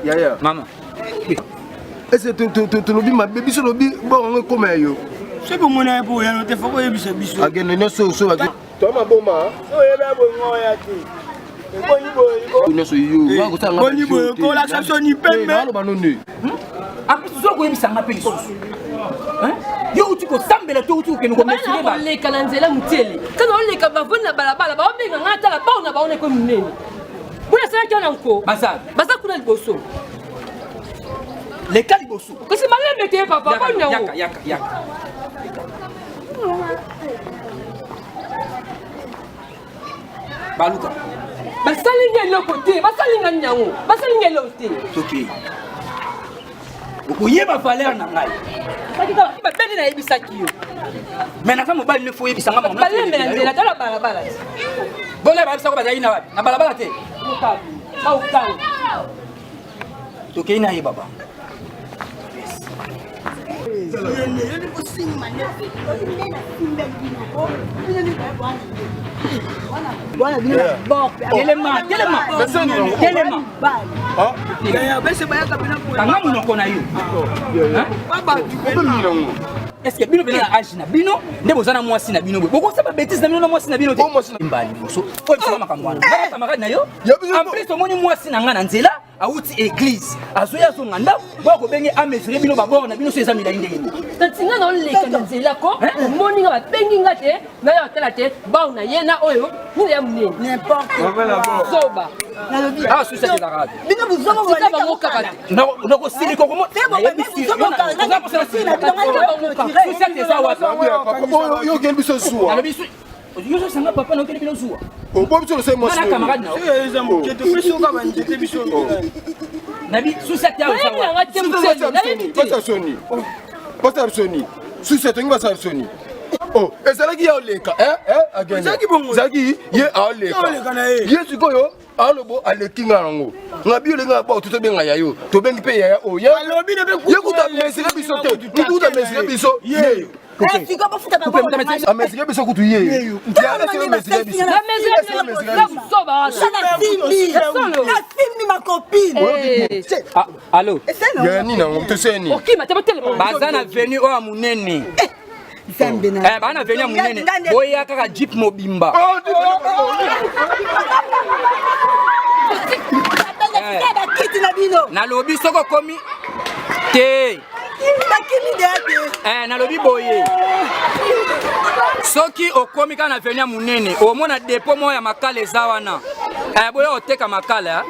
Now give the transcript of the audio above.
Yaya. Maman. Est-ce que tu lobby ma baby sur lobby bon comme yo. C'est pour mon époux, il te faut que je puisse. Again, no so. Toi ma boma. So il va bon ya ti. No so you. Wa go tanga. Boni boy, ko la chanson ni pembe. Alo banoni. Après tu dois koyebisa nga pe lisusu. Hein? Yo uti ko sambela to uti ke ngo mesile ba. Le kananzela mutele. Kana on le ka bavona balabala ba obenga ngata la ba ona ba ona ko munene. Buna sala kiona nko. Basa kuna liboso. Les calibosu. Que c'est malin de papa, pas non. Yaka. Baluka. Basalinga no côté, basalinga nyango, basalinga loté. OK. Okoyeba valeur na ngai. Sakika ba beni na yebisa kiyo. Mais na kama bali ne fo yebisa ngama. Balé mais na tala balabala. Bole ba bisa ko bazali na wapi? Na balabala te. Ba ukani. OK na ye baba. Est-ce que bino bena âge na bino nde bozana mwasi na bino boko saba bêtise na bino na mwasi na bino te mbali boso ko bisa makamwana ba camarade na yo en plus omoni mwasi na nga na nzela auti église azoya zo nganda boko benge a mesurer bino babord na bino so eza milai ndenge tatinga na leka na nzela ko moni nga ba bengi nga te na yo tela te ba na ye na oyo ni ya munene N'importe. Zoba. Ah, c'est ça qui est arabe. Bino buzomo ba ka mo kaka. Na ko sili ko mo. Yo gen biso suwa. Yo so sanga papa no kele bilo suwa. O bo biso se mo suwa. Na camarade na. Nabi suset ya Pasa soni. Suset ngi pasa soni. Oh, ezalaki ya oleka, again. Zaki ye a oleka. Ye sikoyo alobo alekinga nango. Ngabi olenga ba tuto benga yayo. To bengi pe ya o. Ye kuta mesire biso te. Ni kuta mesire biso. Ye. Fika ba futa ba. Amesire biso kutu ye. Ya mesire mesire biso. La mesire la soba. La filmi ma copine. Allô. Ya ni nango to seni. OK, ma tebe tele. Bazana venu o munene. Bana venu munene. Boya kaka jeep mobimba. Na lobi soko komi te. Na lobi boye. Soki okomi kana venu munene, omona dépôt moya makala eza wana. Boya oteka makala.